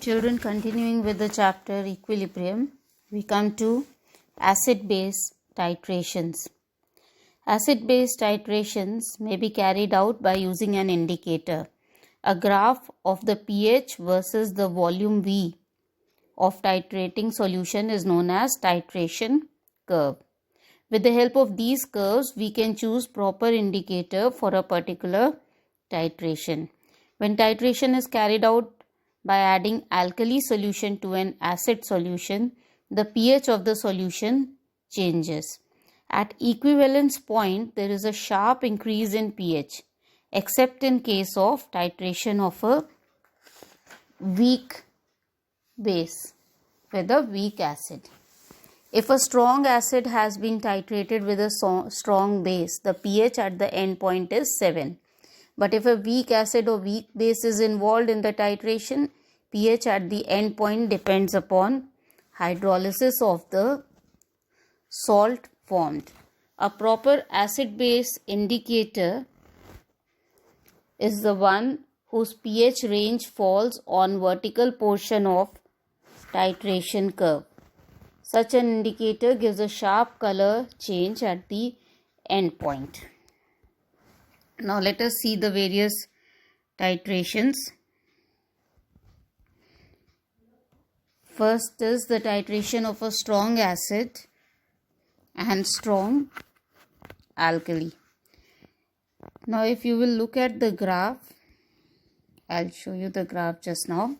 Children, continuing with the chapter Equilibrium, we come to acid-base titrations. Acid-base titrations may be carried out by using an indicator. A graph of the pH versus the volume V of titrating solution is known as titration curve. With the help of these curves, we can choose proper indicator for a particular titration. When titration is carried out by adding alkali solution to an acid solution, the pH of the solution changes. At equivalence point, there is a sharp increase in pH, except in case of titration of a weak base with a weak acid. If a strong acid has been titrated with a strong base, the pH at the end point is 7. But if a weak acid or weak base is involved in the titration, pH at the end point depends upon hydrolysis of the salt formed. A proper acid-base indicator is the one whose pH range falls on vertical portion of titration curve. Such an indicator gives a sharp color change at the end point. Now let us see the various titrations. First is the titration of a strong acid and strong alkali. Now if you will look at the graph, I'll show you the graph just now.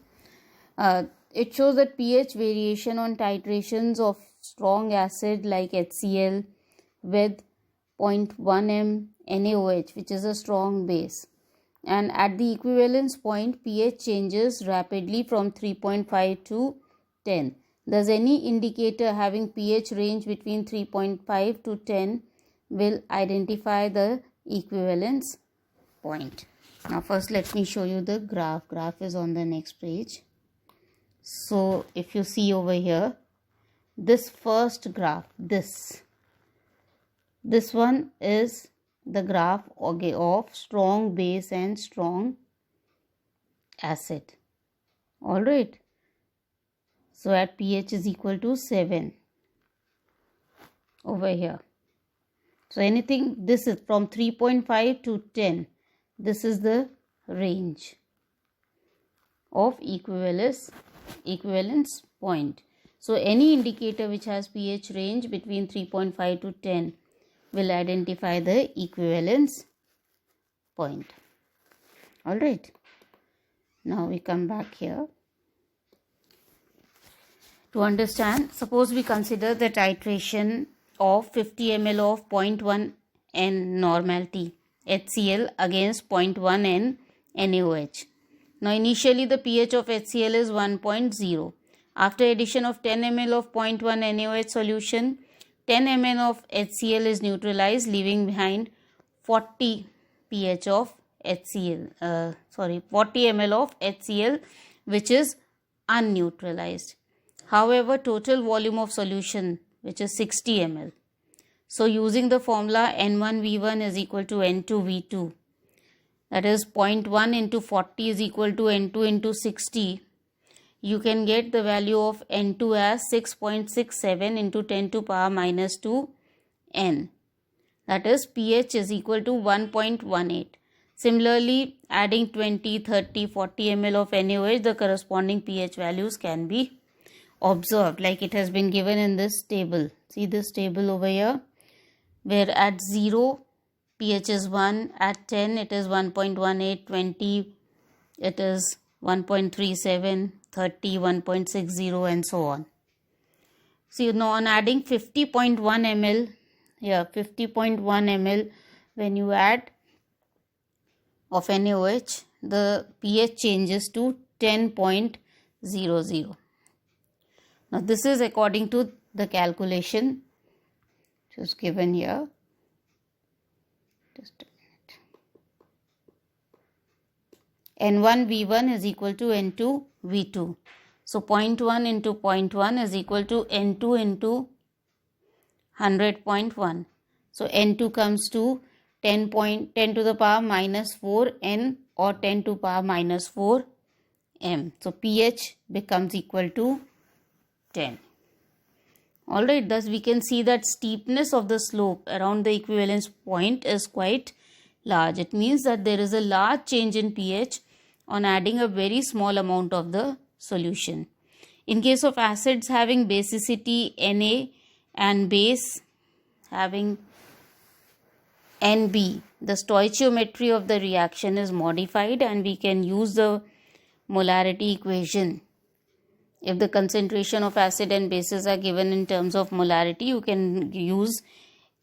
It shows that pH variation on titrations of strong acid like HCl with 0.1 m NaOH, which is a strong base, and at the equivalence point pH changes rapidly from 3.5 to 10. Thus any indicator having pH range between 3.5 to 10 will identify the equivalence point. Now first let me show you the graph. Graph is on the next page. So if you see over here, this first graph, this one is the graph of strong base and strong acid. Alright. So at pH is equal to 7 over here. So anything, this is from 3.5 to 10. This is the range of equivalence point. So any indicator which has pH range between 3.5 to 10 will identify the equivalence point. Alright. Now we come back here. To understand, suppose we consider the titration of 50 ml of 0.1 N normality HCl against 0.1 N NaOH. Now initially the pH of HCl is 1.0. After addition of 10 ml of 0.1 NaOH solution, 10 ml of HCl is neutralized, leaving behind 40 pH of HCl. 40 ml of HCl, which is unneutralized. However, total volume of solution, which is 60 ml. So using the formula N1V1 is equal to N2V2. That is 0.1 into 40 is equal to N2 into 60. You can get the value of N2 as 6.67 into 10 to power minus 2 N. That is pH is equal to 1.18. Similarly, adding 20, 30, 40 ml of NaOH, the corresponding pH values can be observed like it has been given in this table. See this table over here, where at 0 pH is 1, at 10 it is 1.18, 20 it is 1.37, 30 1.60 and so on. See now on adding 50.1 ml here, 50.1 ml when you add of NaOH, the pH changes to 10.00. Now this is according to the calculation which is given here. Just a minute. N1V1 is equal to N2V2. So 0.1 into 0.1 is equal to N2 into 100.1. So N2 comes to 10 to the power minus 4 N or 10 to power minus 4 m. So pH becomes equal to 10. Alright, thus we can see that steepness of the slope around the equivalence point is quite large. It means that there is a large change in pH on adding a very small amount of the solution. In case of acids having basicity Na and base having Nb, the stoichiometry of the reaction is modified and we can use the molarity equation. If the concentration of acid and bases are given in terms of molarity, you can use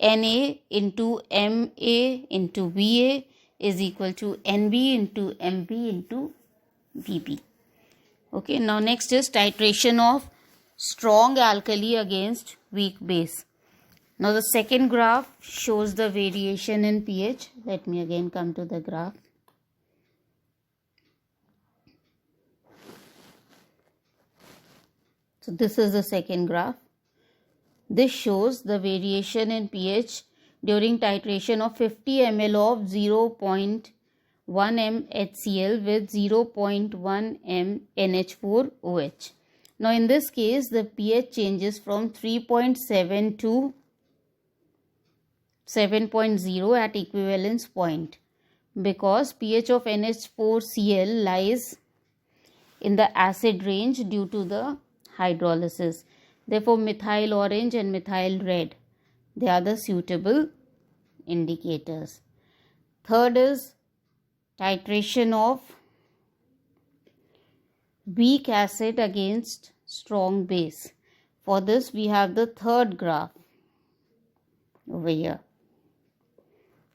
Na into Ma into Va is equal to Nb into Mb into Vb. Okay, now next is titration of strong alkali against weak base. Now the second graph shows the variation in pH. Let me again come to the graph. So this is the second graph. This shows the variation in pH during titration of 50 ml of 0.1 m HCl with 0.1 m NH4OH. Now in this case the pH changes from 3.7 to 7.0 at equivalence point because pH of NH4Cl lies in the acid range due to the hydrolysis. Therefore methyl orange and methyl red, they are the suitable indicators. Third is titration of weak acid against strong base. For this we have the third graph over here.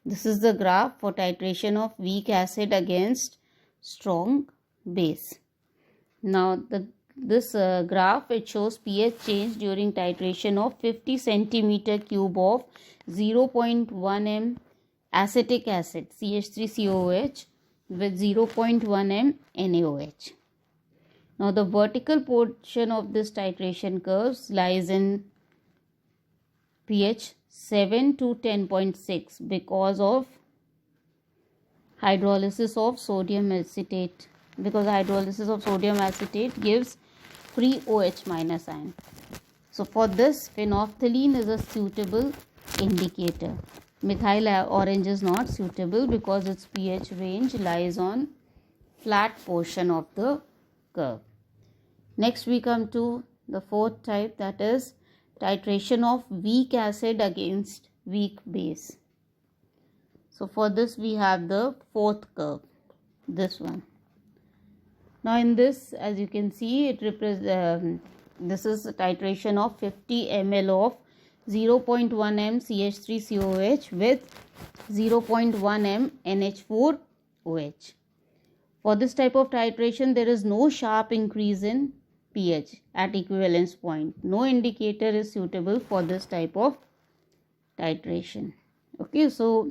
This is the graph for titration of weak acid against strong base. Now this graph, it shows pH change during titration of 50 centimeter cube of 0.1 m acetic acid CH3COOH with 0.1 m NaOH. Now the vertical portion of this titration curves lies in pH 7 to 10.6 because of hydrolysis of sodium acetate, because hydrolysis of sodium acetate gives free OH minus ion. So for this, phenolphthalein is a suitable indicator. Methyl orange is not suitable because its pH range lies on flat portion of the curve. Next we come to the fourth type, that is titration of weak acid against weak base. So for this we have the fourth curve, this one. Now in this, as you can see, it represents this is a titration of 50 ml of 0.1 m CH3COOH with 0.1 m NH4OH. For this type of titration, there is no sharp increase in pH at equivalence point. No indicator is suitable for this type of titration. Okay, so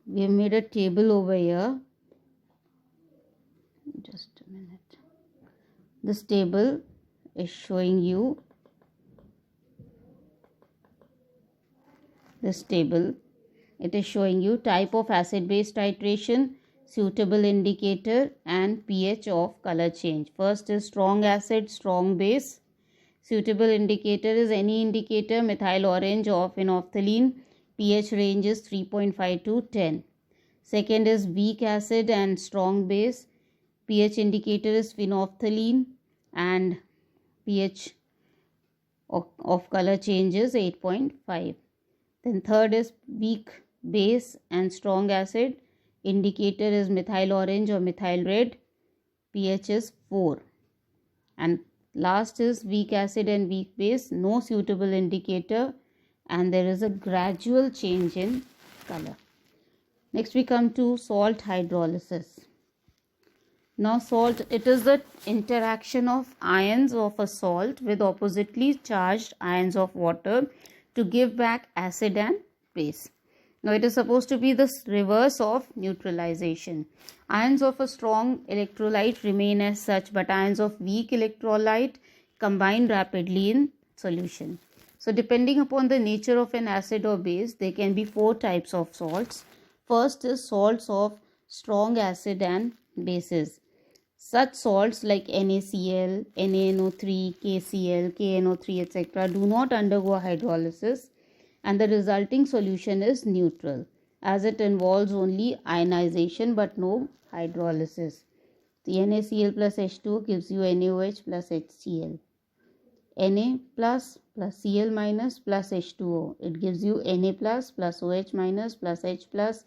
we have made a table over here. Just a minute. This table is showing you it is showing you type of acid base titration, suitable indicator and pH of color change. First is strong acid, strong base. Suitable indicator is any indicator, methyl orange or phenolphthalein. pH range is 3.5 to 10. Second is weak acid and strong base. pH indicator is phenolphthalein and pH of color change is 8.5. Then third is weak base and strong acid. Indicator is methyl orange or methyl red. pH is 4. And last is weak acid and weak base. No suitable indicator and there is a gradual change in color. Next we come to salt hydrolysis. Now salt, it is the interaction of ions of a salt with oppositely charged ions of water to give back acid and base. Now it is supposed to be the reverse of neutralization. Ions of a strong electrolyte remain as such, but ions of weak electrolyte combine rapidly in solution. So depending upon the nature of an acid or base, there can be 4 types of salts. First is salts of strong acid and bases. Such salts like NaCl, NaNO3, KCl, KNO3, etc. do not undergo hydrolysis, and the resulting solution is neutral as it involves only ionization but no hydrolysis. The NaCl plus H2O gives you NaOH plus HCl. Na plus Cl minus plus H2O. It gives you Na plus OH minus plus H plus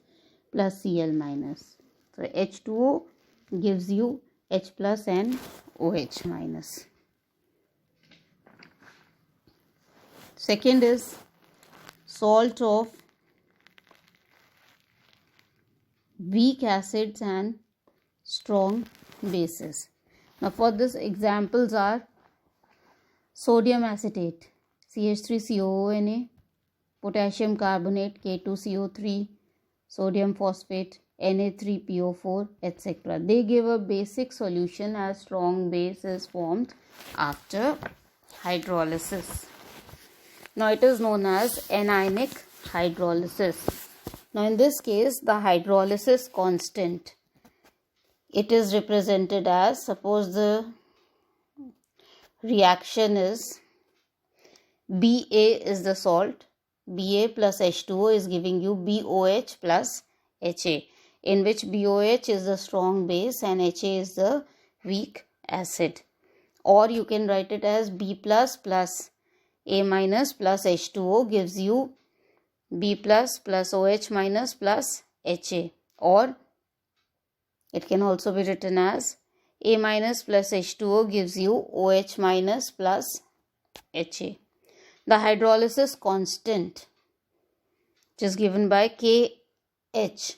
Cl minus. So H2O gives you H plus and OH minus. Second is salt of weak acids and strong bases. Now for this, examples are sodium acetate, CH3COONA, potassium carbonate, K2CO3, sodium phosphate, Na3PO4, etc. They give a basic solution as strong base is formed after hydrolysis. Now it is known as anionic hydrolysis. Now in this case, the hydrolysis constant, it is represented as, suppose the reaction is Ba is the salt, Ba plus H2O is giving you BOH plus HA, in which BOH is the strong base and HA is the weak acid. Or you can write it as B plus A minus plus H2O gives you B plus OH minus plus HA. Or it can also be written as A minus plus H2O gives you OH minus plus HA. The hydrolysis constant, which is given by KH,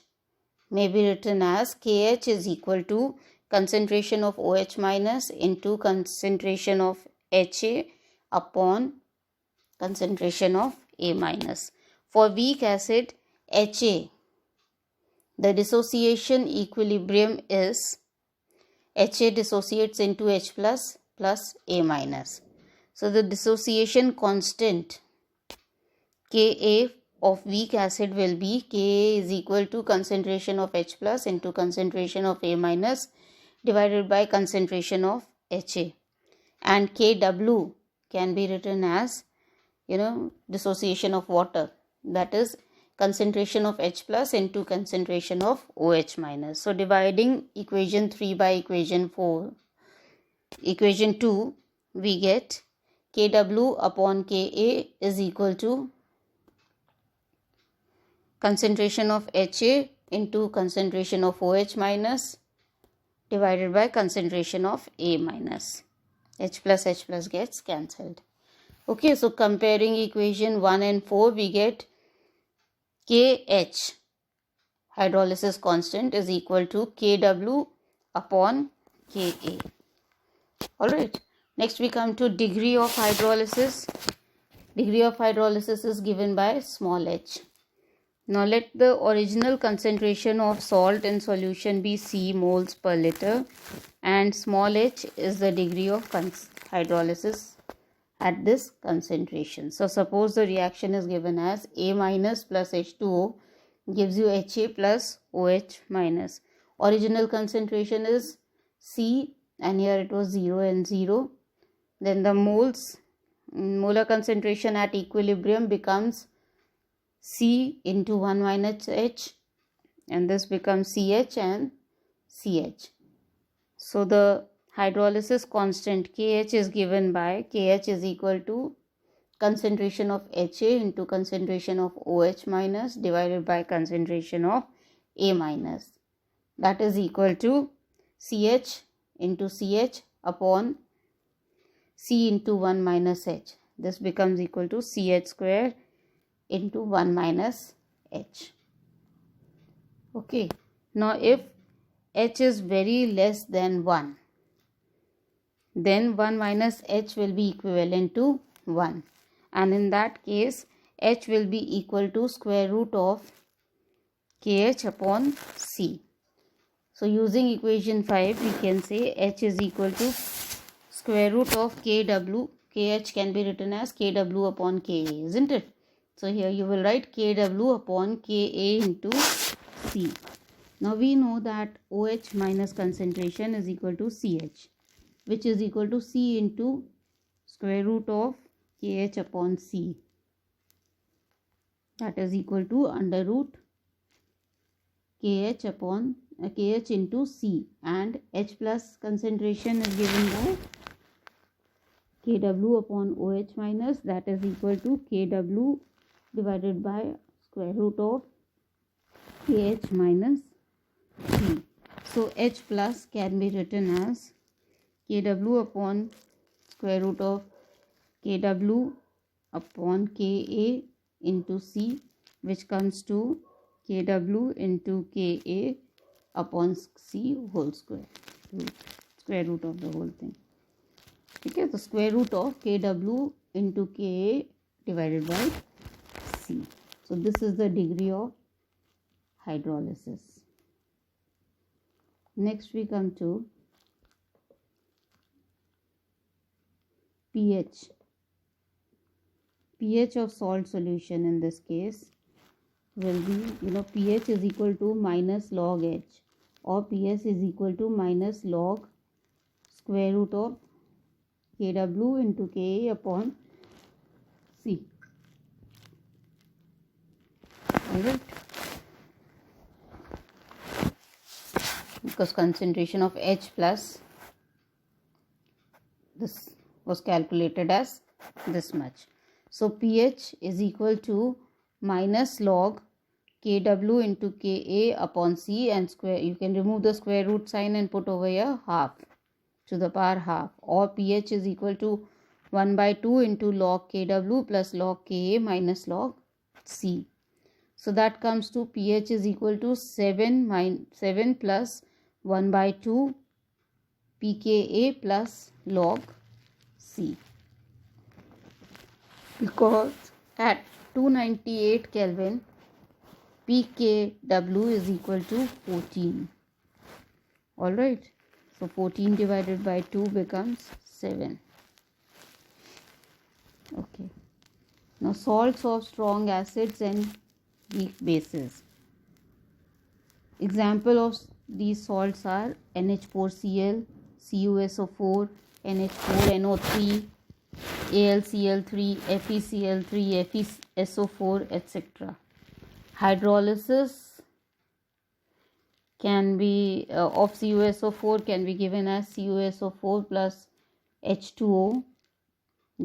may be written as KH is equal to concentration of OH minus into concentration of HA upon concentration of A minus. For weak acid HA, the dissociation equilibrium is HA dissociates into H plus A minus. So the dissociation constant Ka of weak acid will be Ka is equal to concentration of H plus into concentration of A minus divided by concentration of HA. And Kw can be written as, dissociation of water, that is concentration of H plus into concentration of OH minus. So dividing equation 3 by equation 2, we get Kw upon Ka is equal to concentration of HA into concentration of OH minus divided by concentration of A minus. H plus gets cancelled. Okay, so comparing equation 1 and 4, we get KH, hydrolysis constant, is equal to Kw upon Ka. Alright, next we come to degree of hydrolysis. Degree of hydrolysis is given by small h. Now let the original concentration of salt in solution be C moles per liter, and small h is the degree of hydrolysis at this concentration. So suppose the reaction is given as A minus plus H2O gives you HA plus OH minus. Original concentration is C and here it was 0 and 0. Then the molar concentration at equilibrium becomes C into 1 minus H, and this becomes CH and CH. So the hydrolysis constant KH is given by KH is equal to concentration of HA into concentration of OH minus divided by concentration of A minus. That is equal to CH into CH upon C into 1 minus H. This becomes equal to CH square into 1 minus H. Okay. Now if H is very less than 1, then 1 minus H will be equivalent to 1. And in that case, H will be equal to square root of KH upon C. So using equation 5, we can say H is equal to square root of KW. KH can be written as KW upon KA, isn't it? So here you will write KW upon KA into C. Now we know that OH minus concentration is equal to CH, which is equal to C into square root of KH upon C. That is equal to under root KH upon KH into C, and H plus concentration is given by KW upon OH minus, that is equal to KW divided by square root of KH minus C. So H plus can be written as KW upon square root of KW upon KA into C, which comes to KW into KA upon C whole square root of the whole thing. Okay, the square root of KW into KA divided by C. So this is the degree of hydrolysis. Next we come to pH. pH of salt solution in this case will be, pH is equal to minus log H, or pH is equal to minus log square root of KW into Ka upon C. Alright. Because concentration of H plus, this was calculated as this much. So pH is equal to minus log KW into Ka upon C, and square, you can remove the square root sign and put over here half to the power half, or pH is equal to 1 by 2 into log KW plus log Ka minus log C. So that comes to pH is equal to 7 plus 1 by 2 pKa plus log C. Because at 298 Kelvin, pKw is equal to 14. Alright, so 14 divided by 2 becomes 7. Okay. Now salts of strong acids and weak bases. Example of these salts are NH4Cl, CuSO4, NH4NO3, AlCl3, FeCl3, FeSO4, etc. Hydrolysis can be of CuSO4 can be given as CuSO4 plus H2O,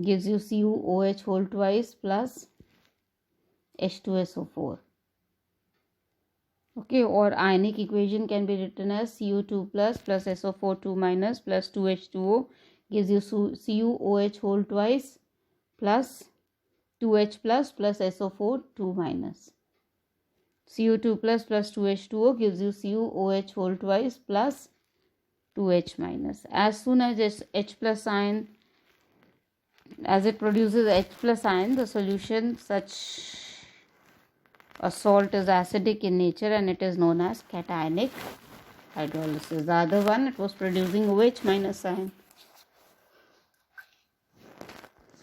gives you CuOH whole twice plus H2SO4. Okay, or ionic equation can be written as Cu2 plus SO4 2 minus plus 2H2O, gives you CuOH whole twice plus 2H plus SO4 2 minus. Cu2 plus 2H2O gives you CuOH whole twice plus 2H minus. As soon as H plus ion, as it produces H plus ion, the solution such a salt is acidic in nature and it is known as cationic hydrolysis. The other one, it was producing OH minus ion.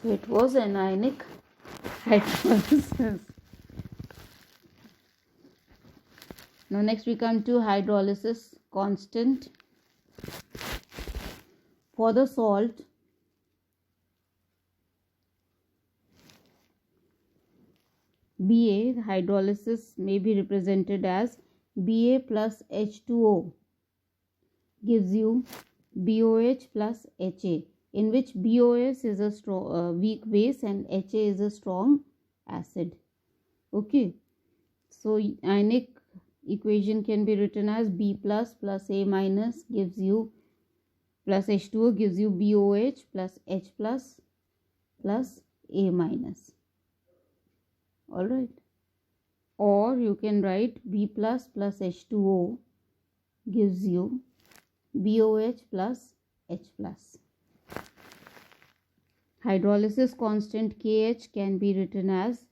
So it was anionic hydrolysis. Now next we come to hydrolysis constant. For the salt, Ba, hydrolysis may be represented as Ba plus H2O, gives you BOH plus HA, in which BOS is a strong, weak base and HA is a strong acid. Okay, so ionic equation can be written as B plus A minus gives you plus H2O gives you BOH plus H plus A minus. Alright, or you can write B plus H2O gives you BOH plus H plus. Hydrolysis constant KH can be written as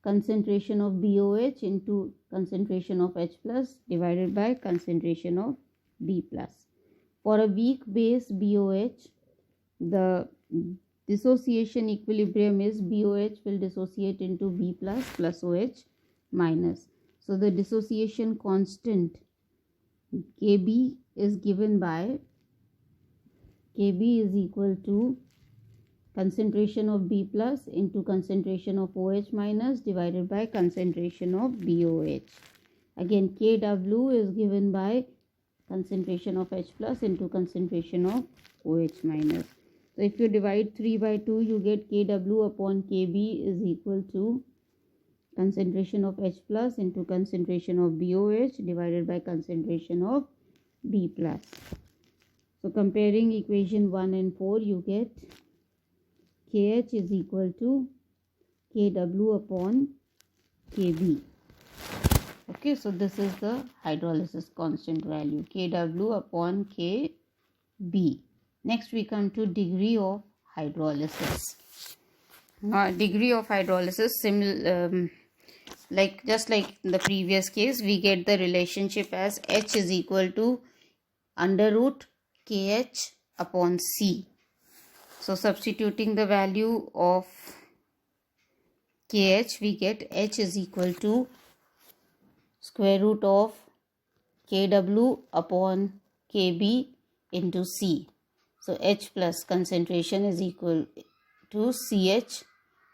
concentration of BOH into concentration of H plus divided by concentration of B plus. For a weak base BOH, the dissociation equilibrium is BOH will dissociate into B plus OH minus. So the dissociation constant Kb is given by Kb is equal to concentration of B plus into concentration of OH minus divided by concentration of BOH. Again, Kw is given by concentration of H plus into concentration of OH minus. So if you divide 3 by 2, you get Kw upon Kb is equal to concentration of H plus into concentration of BOH divided by concentration of B plus. So comparing equation 1 and 4, you get Kh is equal to Kw upon Kb. Okay, so this is the hydrolysis constant value, Kw upon Kb. Next we come to degree of hydrolysis. Degree of hydrolysis, just like in the previous case, we get the relationship as H is equal to under root Kh upon C. So substituting the value of Kh, we get H is equal to square root of Kw upon Kb into C. So H plus concentration is equal to Ch,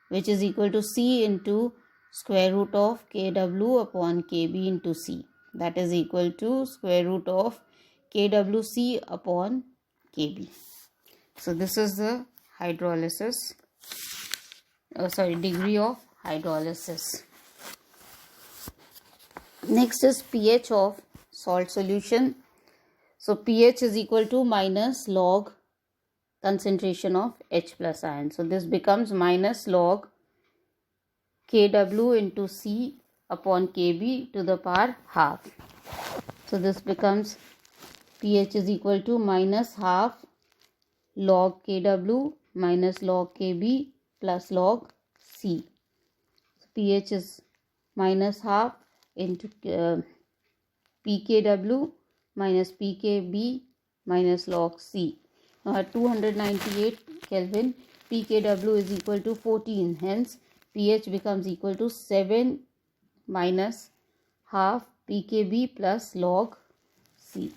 which is equal to C into square root of Kw upon Kb into C. That is equal to square root of Kwc upon Kb. So this is the hydrolysis, degree of hydrolysis. Next is pH of salt solution. So pH is equal to minus log concentration of H plus ion. So this becomes minus log Kw into C upon Kb to the power half. So this becomes pH is equal to minus half log Kw minus log Kb plus log C. So pH is minus half into pKw minus pKb minus log C. Now at 298 Kelvin, pKw is equal to 14. Hence, pH becomes equal to 7 minus half pKb plus log C.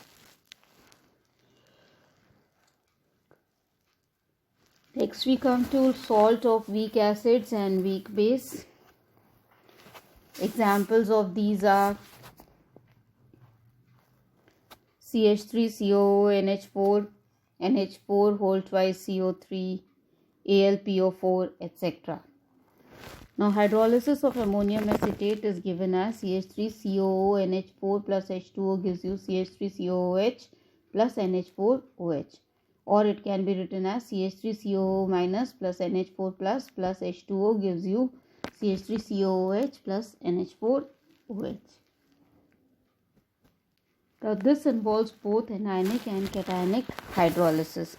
Next we come to salt of weak acids and weak base. Examples of these are CH3COO NH4, NH4 whole twice CO3, AlPO4, etc. Now hydrolysis of ammonium acetate is given as CH3COO NH4 plus H2O gives you CH3COOH plus NH4OH. Or it can be written as CH3COO minus plus NH4 plus H2O gives you CH3COOH plus NH4OH. Now this involves both anionic and cationic hydrolysis.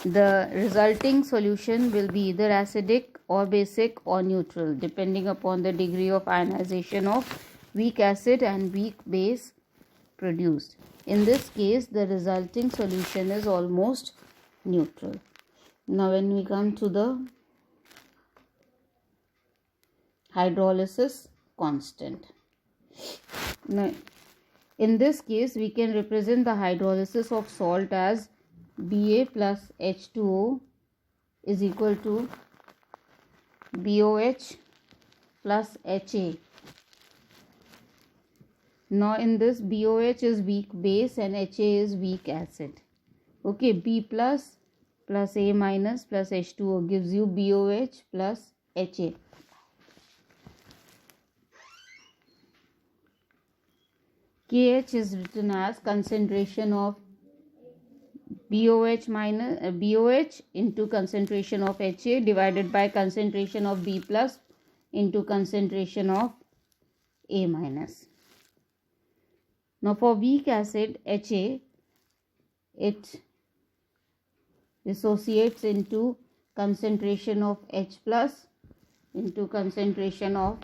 The resulting solution will be either acidic or basic or neutral depending upon the degree of ionization of weak acid and weak base produced. In this case, the resulting solution is almost neutral. Now when we come to the hydrolysis constant. Now, in this case, we can represent the hydrolysis of salt as Ba plus H2O is equal to BOH plus HA. Now in this, BOH is weak base and HA is weak acid. Okay, B plus A minus plus H2O gives you BOH plus HA. KH is written as concentration of BOH into concentration of HA divided by concentration of B plus into concentration of A minus. Now for weak acid HA, it dissociates into concentration of H plus into concentration of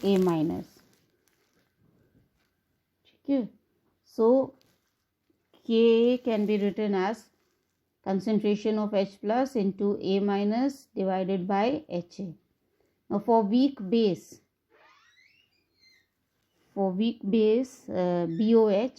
A minus. Okay. So Ka can be written as concentration of H plus into A minus divided by HA. Now for weak base, for weak base BOH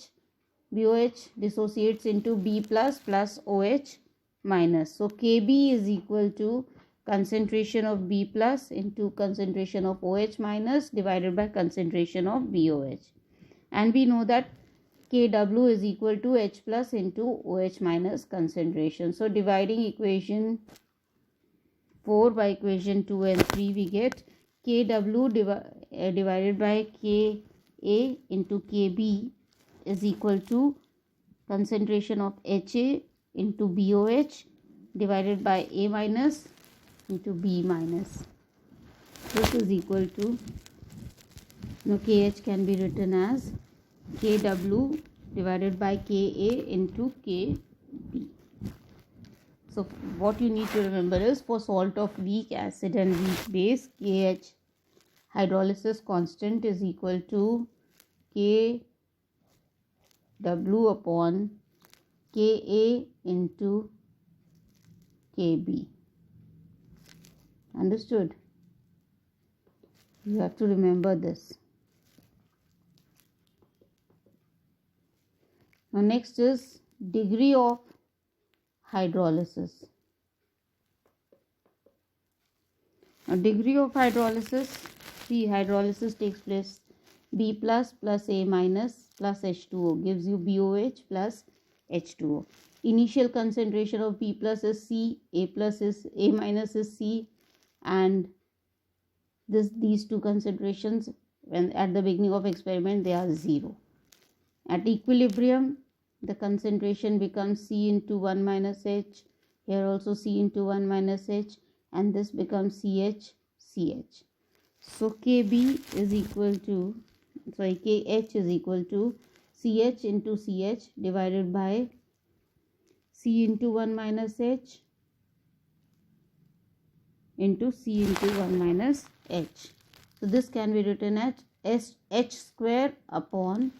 dissociates into B plus OH minus. So Kb is equal to concentration of B plus into concentration of OH minus divided by concentration of BOH. And we know that Kw is equal to H plus into OH minus concentration. So dividing equation 4 by equation 2 and 3, we get Kw divided by Ka into Kb is equal to concentration of Ha into BOH divided by A minus into B minus. This is equal to, now Kh can be written as Kw divided by Ka into Kb. So what you need to remember is, for salt of weak acid and weak base, Kh hydrolysis constant is equal to Kw upon Ka into Kb. Understood? You have to remember this. Now next is degree of hydrolysis. Now degree of hydrolysis, see, hydrolysis takes place B plus A minus plus H2O gives you BOH plus H2O. Initial concentration of B plus is C, A minus is C, and these two concentrations, when at the beginning of experiment, they are 0. At equilibrium, the concentration becomes C into 1 minus H, here also C into 1 minus H, and this becomes CH. So Kh is equal to CH into CH divided by C into 1 minus H into C into 1 minus H. So this can be written as H square upon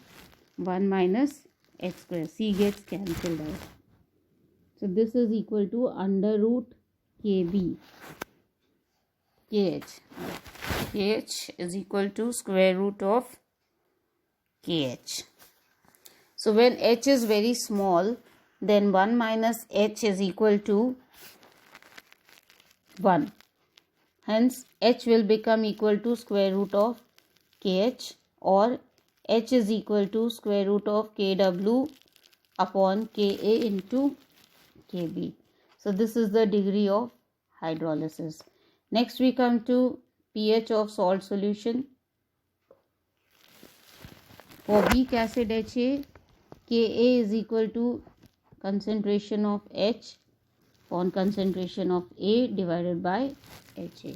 1 minus H square. C gets cancelled out. So this is equal to under root Kb. Kh is equal to square root of Kh. So when H is very small, then 1 minus H is equal to 1. Hence, H will become equal to square root of Kh, or H is equal to square root of Kw upon Ka into Kb. So this is the degree of hydrolysis. Next we come to pH of salt solution. For weak acid Ha, Ka is equal to concentration of H upon concentration of A divided by Ha.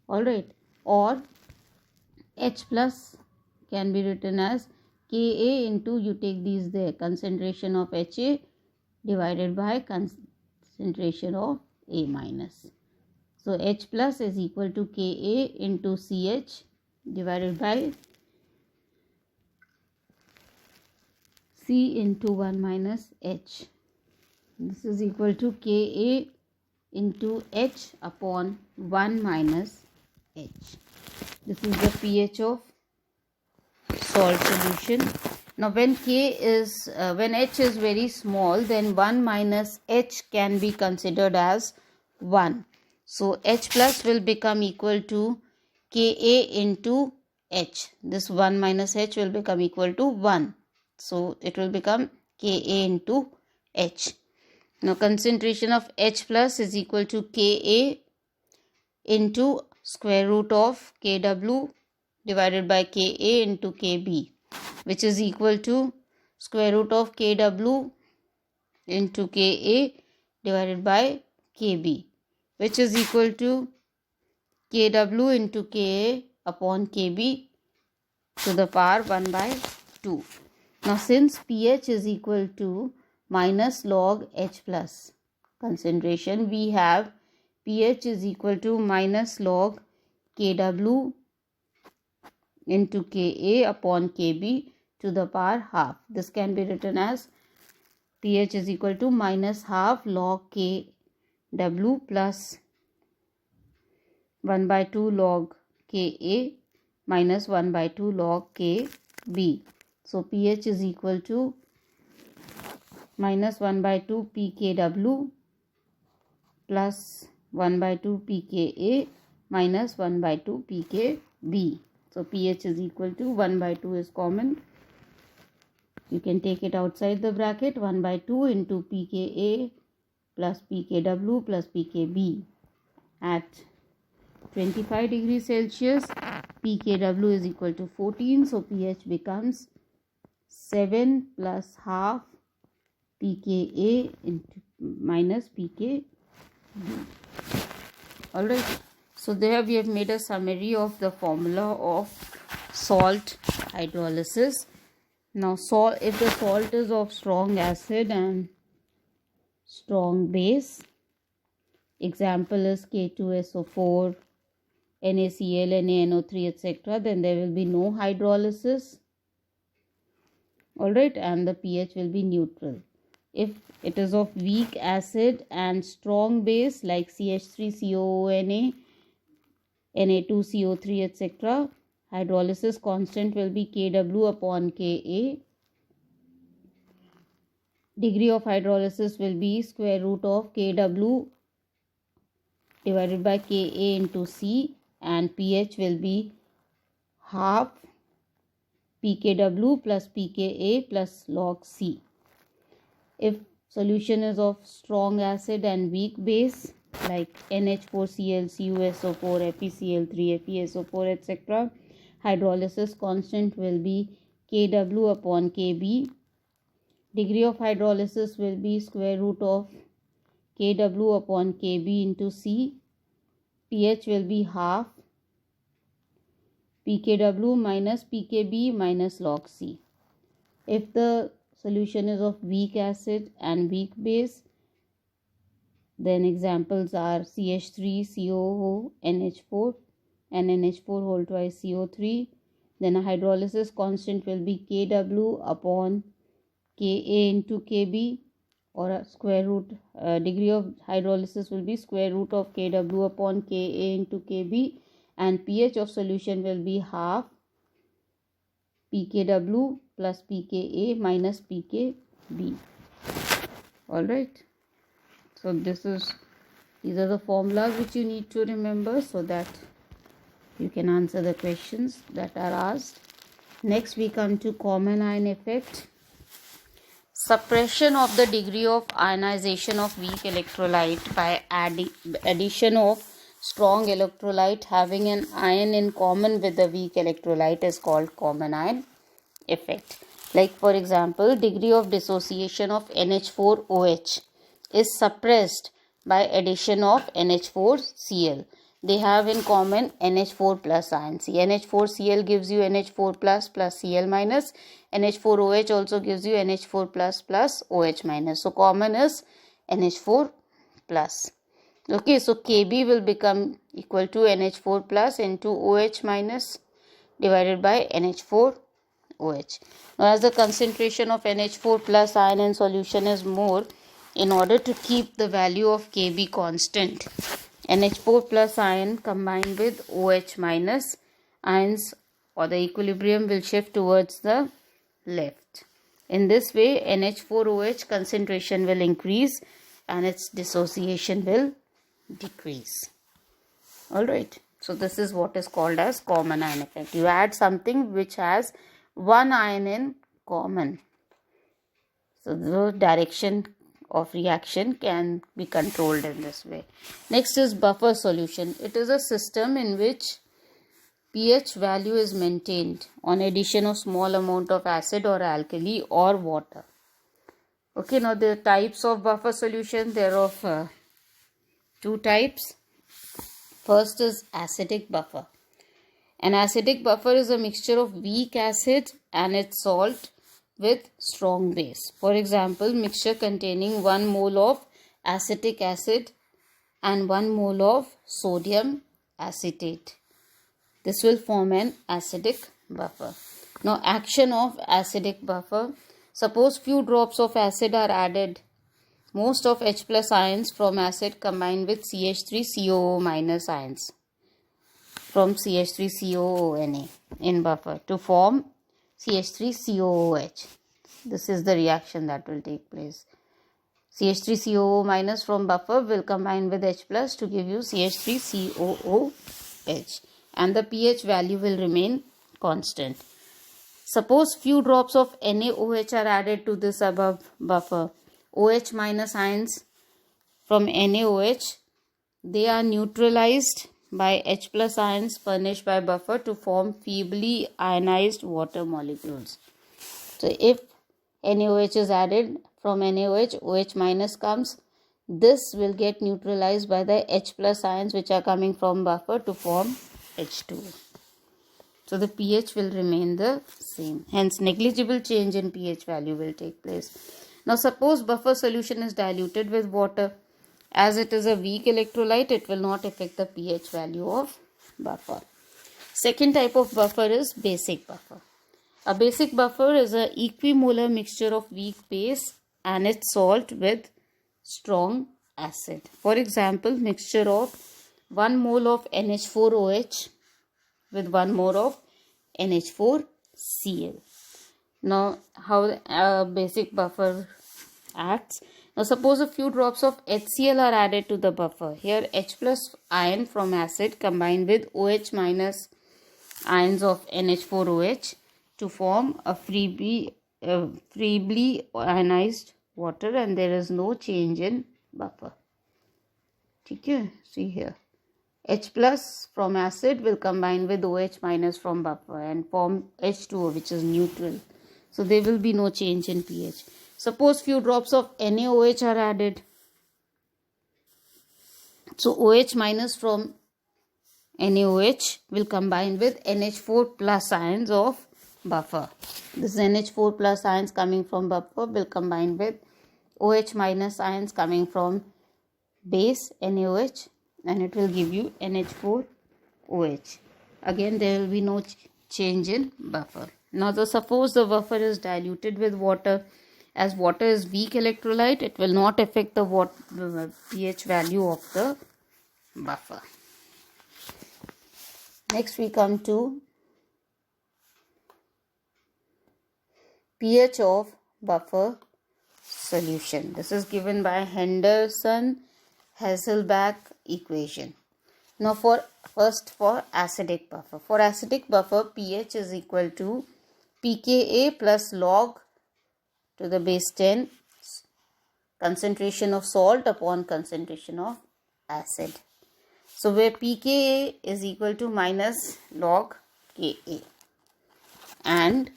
Alright, or H plus can be written as Ka into, you take these there, concentration of Ha divided by concentration of A minus. So H plus is equal to Ka into Ch divided by C into 1 minus H. This is equal to Ka into H upon 1 minus H. This is the pH of salt solution. Now when when H is very small, then 1 minus H can be considered as 1. So H plus will become equal to Ka into H. This 1 minus H will become equal to 1. So it will become Ka into H. Now concentration of H plus is equal to Ka into square root of Kw divided by Ka into Kb, which is equal to square root of Kw into Ka divided by Kb, which is equal to Kw into Ka upon Kb to the power 1 by 2. Now since pH is equal to minus log H plus concentration, we have pH is equal to minus log Kw into Ka upon Kb to the power half. This can be written as pH is equal to minus half log Kw plus 1 by 2 log Ka minus 1 by 2 log Kb. B. So pH is equal to minus 1 by 2 pKw plus 1 by 2 pKa minus 1 by 2 pKb. So pH is equal to 1 by 2 is common. You can take it outside the bracket. 1 by 2 into pKa plus pKw plus pKb. At 25 degrees Celsius, pKw is equal to 14. So pH becomes 7 plus half pKa into minus pKb. Alright. So there we have made a summary of the formula of salt hydrolysis. Now if the salt is of strong acid and strong base, example is K2SO4, NaCl, NaNO3, etc., then there will be no hydrolysis. Alright, and the pH will be neutral. If it is of weak acid and strong base like CH3COONA, Na2CO3, etc., hydrolysis constant will be Kw upon Ka. Degree of hydrolysis will be square root of Kw divided by Ka into C, and pH will be half pKw plus pKa plus log C. If solution is of strong acid and weak base like NH4Cl, CuSO4, FeCl3, FeSO4, etc., hydrolysis constant will be Kw upon Kb. Degree of hydrolysis will be square root of Kw upon Kb into C. pH will be half pKw minus pKb minus log C. If the solution is of weak acid and weak base, then examples are CH3COO, NH4 and NH4 whole twice CO3. Then a hydrolysis constant will be Kw upon Ka into Kb, or a square root, degree of hydrolysis will be square root of Kw upon Ka into Kb, and pH of solution will be half pKw plus pKa minus pKb. Alright. So these are the formulas which you need to remember so that you can answer the questions that are asked. Next we come to common ion effect. Suppression of the degree of ionization of weak electrolyte by addition of strong electrolyte having an ion in common with the weak electrolyte is called common ion effect. Like for example, degree of dissociation of NH4OH is suppressed by addition of NH4Cl. They have in common NH4 plus ion. See, NH4Cl gives you NH4 plus Cl minus. NH4OH also gives you NH4 plus OH minus. So common is NH4 plus. Okay, so Kb will become equal to NH4 plus into OH minus divided by NH4 OH. Now as the concentration of NH4 plus ion in solution is more, in order to keep the value of Kb constant, NH4 plus ion combined with OH minus ions, or the equilibrium will shift towards the left. In this way, NH4OH concentration will increase and its dissociation will decrease. Alright, so this is what is called as common ion effect. You add something which has one ion in common. So the direction of reaction can be controlled in this way. Next is buffer solution. It is a system in which pH value is maintained on addition of small amount of acid or alkali or water. Okay, now the types of buffer solution, there are of two types. First is acidic buffer. An acidic buffer is a mixture of weak acid and its salt with strong base. For example, mixture containing 1 mole of acetic acid and 1 mole of sodium acetate. This will form an acidic buffer. Now, action of acidic buffer. Suppose few drops of acid are added. Most of H plus ions from acid combine with CH3COO minus ions from CH3COONA in buffer to form CH3COOH. This is the reaction that will take place. CH3COO minus from buffer will combine with H plus to give you CH3COOH, and the pH value will remain constant. Suppose few drops of NaOH are added to this above buffer. OH minus ions from NaOH, they are neutralized by H plus ions furnished by buffer to form feebly ionized water molecules. So if NaOH is added from NaOH, OH minus comes. This will get neutralized by the H plus ions which are coming from buffer to form H2. So the pH will remain the same. Hence negligible change in pH value will take place. Now suppose buffer solution is diluted with water. As it is a weak electrolyte, it will not affect the pH value of buffer. Second type of buffer is basic buffer. A basic buffer is an equimolar mixture of weak base and its salt with strong acid. For example, mixture of 1 mole of NH4OH with 1 mole of NH4Cl. Now, how a basic buffer acts. Now, suppose a few drops of HCl are added to the buffer. Here, H plus ion from acid combined with OH minus ions of NH4OH to form a feebly ionized water, and there is no change in buffer. Okay, see here. H plus from acid will combine with OH minus from buffer and form H2O, which is neutral. So there will be no change in pH. Suppose few drops of NaOH are added. So OH minus from NaOH will combine with NH4 plus ions of buffer. This NH4 plus ions coming from buffer will combine with OH minus ions coming from base NaOH, and it will give you NH4OH. Again, there will be no change in buffer. Now, suppose the buffer is diluted with water. As water is weak electrolyte, it will not affect the pH value of the buffer. Next, we come to pH of buffer solution. This is given by Henderson-Hasselbalch equation. Now, for acidic buffer. For acidic buffer, pH is equal to pKa plus log to the base 10 concentration of salt upon concentration of acid. So where pKa is equal to minus log Ka, and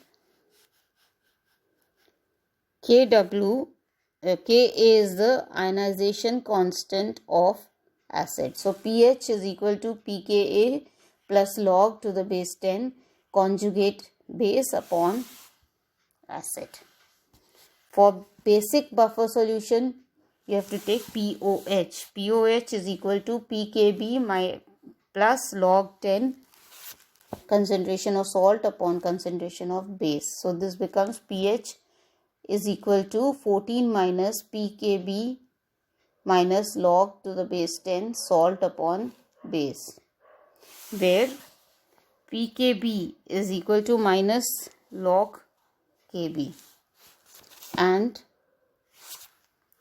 Ka is the ionization constant of acid. So pH is equal to pKa plus log to the base 10 conjugate base upon acid. For basic buffer solution, you have to take POH. POH is equal to pKb plus log 10 concentration of salt upon concentration of base. So this becomes pH is equal to 14 minus pKb minus log to the base 10 salt upon base, where pKb is equal to minus log Kb, and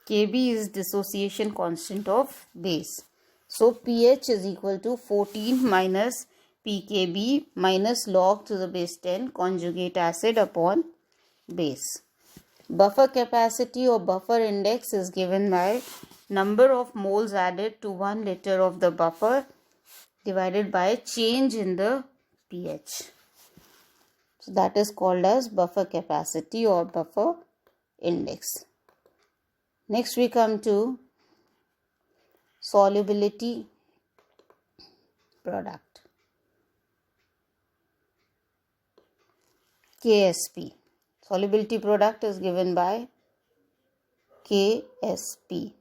Kb is dissociation constant of base. So pH is equal to 14 minus pKb minus log to the base 10 conjugate acid upon base. Buffer capacity or buffer index is given by number of moles added to 1 liter of the buffer divided by change in the pH. So that is called as buffer capacity or buffer index. Next we come to solubility product, KSP. Solubility product is given by KSP.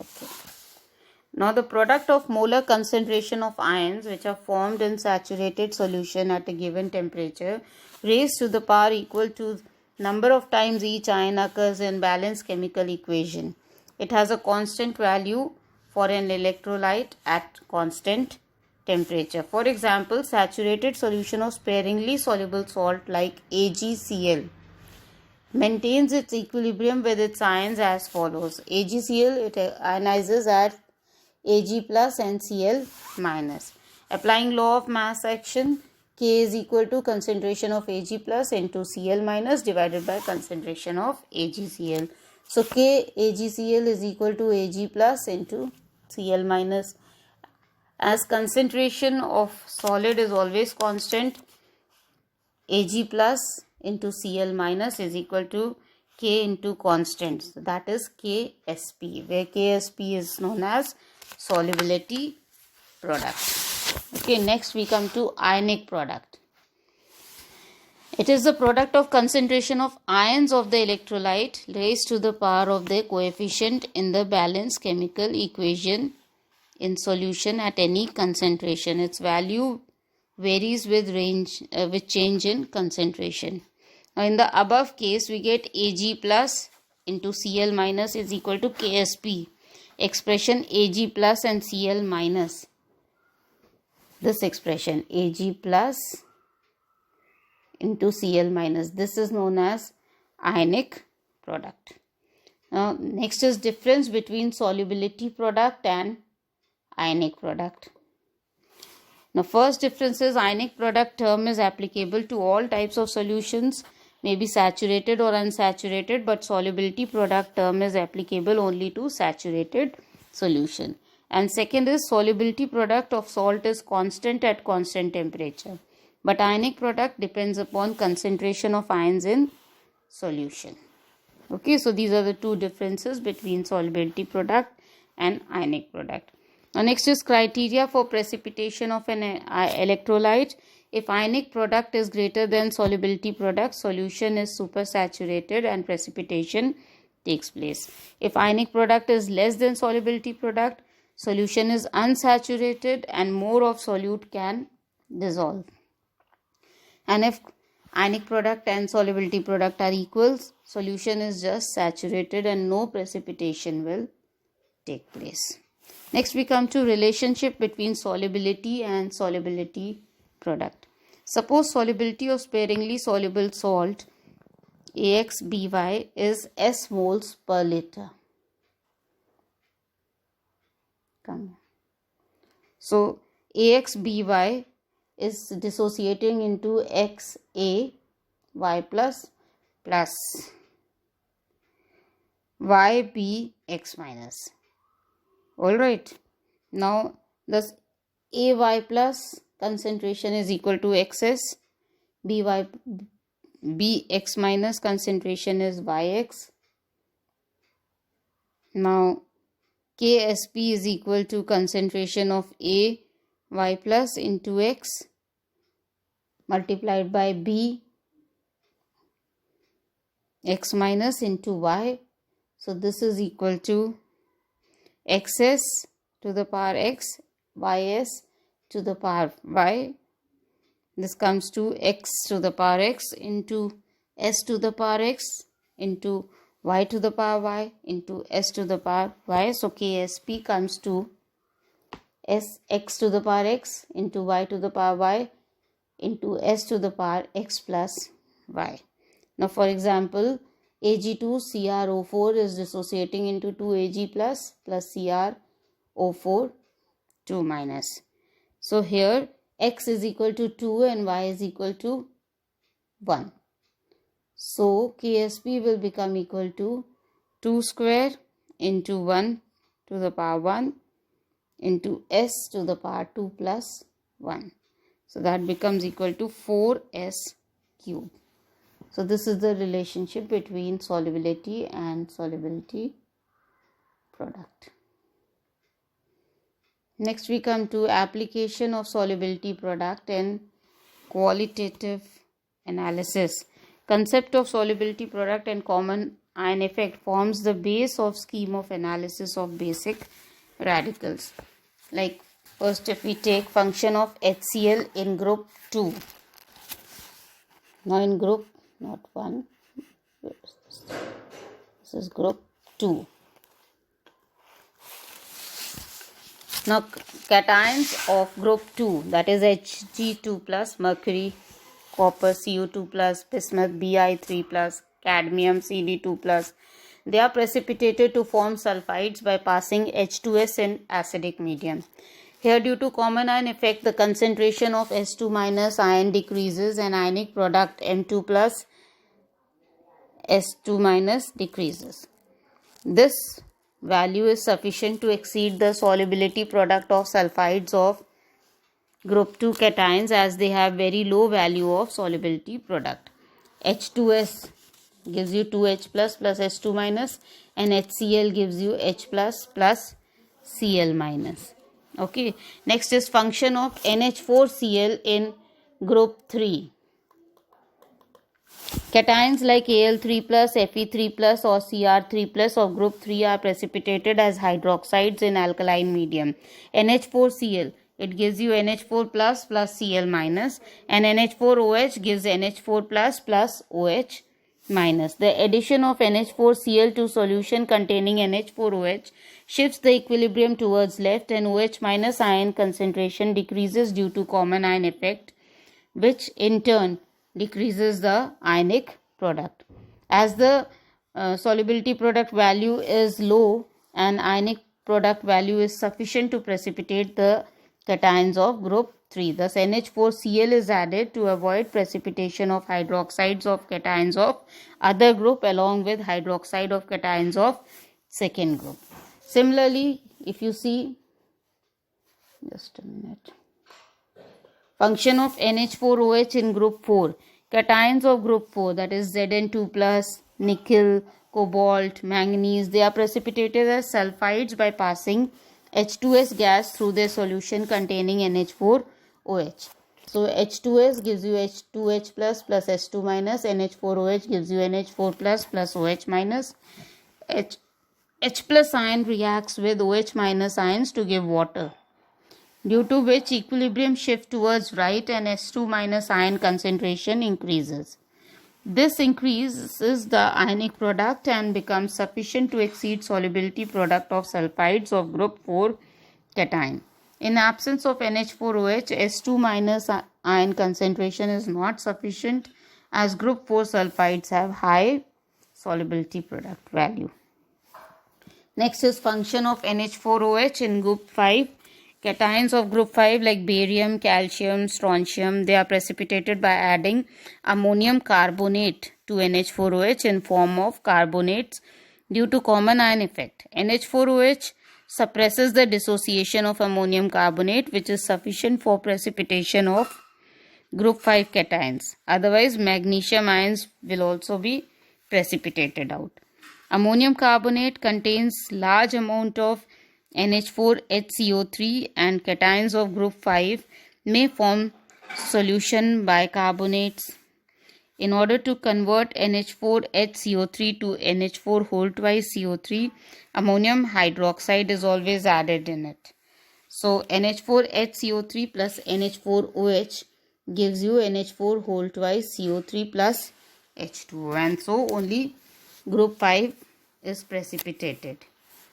Okay. Now the product of molar concentration of ions which are formed in saturated solution at a given temperature raised to the power equal to number of times each ion occurs in balanced chemical equation. It has a constant value for an electrolyte at constant temperature. For example, saturated solution of sparingly soluble salt like AgCl maintains its equilibrium with its ions as follows. AgCl, it ionizes at Ag plus and Cl minus. Applying law of mass action, K is equal to concentration of Ag plus into Cl minus divided by concentration of AgCl. So K AgCl is equal to Ag plus into Cl minus. As concentration of solid is always constant, Ag plus into Cl minus is equal to K into constant. So that is Ksp, where Ksp is known as solubility product. Okay, next we come to ionic product. It is the product of concentration of ions of the electrolyte raised to the power of their coefficient in the balanced chemical equation in solution at any concentration. Its value varies with change in concentration. Now in the above case, we get Ag plus into Cl minus is equal to Ksp. Expression Ag plus and Cl minus. This expression Ag plus into Cl minus. This is known as ionic product. Now next is difference between solubility product and ionic product. Now first difference is ionic product term is applicable to all types of solutions, may be saturated or unsaturated, but solubility product term is applicable only to saturated solution. And second is solubility product of salt is constant at constant temperature, but ionic product depends upon concentration of ions in solution. Okay, so these are the two differences between solubility product and ionic product. Now next is criteria for precipitation of an electrolyte. If ionic product is greater than solubility product, solution is supersaturated and precipitation takes place. If ionic product is less than solubility product, solution is unsaturated and more of solute can dissolve. And if ionic product and solubility product are equal, solution is just saturated and no precipitation will take place. Next we come to relationship between solubility and solubility product. Suppose solubility of sparingly soluble salt AxBy is S moles per liter. Come here. So AxBy is dissociating into XaY plus YBX minus. Alright. Now thus AY plus concentration is equal to XS, BX minus concentration is YX. Now Ksp is equal to concentration of AY plus into X multiplied by B X minus into Y. So this is equal to XS to the power X, YS to the power Y. This comes to X to the power X into S to the power X into Y to the power Y into S to the power Y. So Ksp comes to X to the power X into Y to the power Y into S to the power X plus Y. Now for example, Ag2CrO4 is dissociating into 2Ag plus CrO4 2 minus. So here X is equal to 2 and Y is equal to 1. So Ksp will become equal to 2 square into 1 to the power 1 into S to the power 2 plus 1. So that becomes equal to 4S cube. So this is the relationship between solubility and solubility product. Next we come to application of solubility product in qualitative analysis. Concept of solubility product and common ion effect forms the base of scheme of analysis of basic radicals. Like first if we take function of HCl in group 2. Now in group not 1, this is group 2. Now cations of group 2, that is Hg2 plus, mercury, copper Cu2 plus, bismuth Bi3 plus, cadmium Cd2 plus, they are precipitated to form sulfides by passing H2S in acidic medium. Here, due to common ion effect, the concentration of S2 minus ion decreases and ionic product M2 plus S2 minus decreases. This value is sufficient to exceed the solubility product of sulfides of group 2 cations, as they have very low value of solubility product. H2S gives you 2H plus plus S2 minus, and HCl gives you H plus plus Cl minus. Okay, next is function of NH4Cl in group 3. Cations like Al3 plus, Fe3 plus or Cr3 plus of group 3 are precipitated as hydroxides in alkaline medium. NH4Cl, it gives you NH4 plus plus Cl minus, and NH4OH gives NH4 plus plus OH minus. The addition of NH4Cl to solution containing NH4OH shifts the equilibrium towards left, and OH minus ion concentration decreases due to common ion effect, which in turn decreases the ionic product. As the solubility product value is low and ionic product value is sufficient to precipitate the cations of group 3. Thus NH4Cl is added to avoid precipitation of hydroxides of cations of other group along with hydroxide of cations of second group. Similarly, if you see, just a minute, function of NH4OH in group 4. Cations of group 4, that is Zn2 plus, nickel, cobalt, manganese, they are precipitated as sulfides by passing H2S gas through their solution containing NH4OH. So H2S gives you H2H plus plus S2 minus, NH4OH gives you NH4 plus plus OH minus. H plus ion reacts with OH minus ions to give water, due to which equilibrium shift towards right and S2 minus ion concentration increases. This increases the ionic product and becomes sufficient to exceed solubility product of sulfides of group 4 cation. In absence of NH4OH, S2 minus ion concentration is not sufficient, as group 4 sulfides have high solubility product value. Next is function of NH4OH in group 5. Cations of group 5 like barium, calcium, strontium, they are precipitated by adding ammonium carbonate to NH4OH in form of carbonates due to common ion effect. NH4OH suppresses the dissociation of ammonium carbonate, which is sufficient for precipitation of group 5 cations. Otherwise, magnesium ions will also be precipitated out. Ammonium carbonate contains large amount of NH4HCO3, and cations of group 5 may form solution bicarbonates. In order to convert NH4HCO3 to NH4 whole twice CO3, ammonium hydroxide is always added in it. So NH4HCO3 plus NH4OH gives you NH4 whole twice CO3 plus H2O, and so only group 5 is precipitated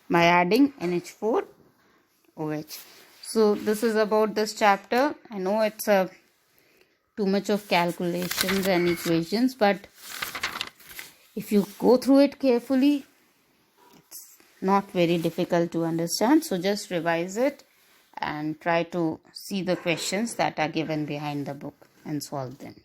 by adding NH4OH. So this is about this chapter. I know it's too much of calculations and equations, but if you go through it carefully, it's not very difficult to understand. So just revise it and try to see the questions that are given behind the book and solve them.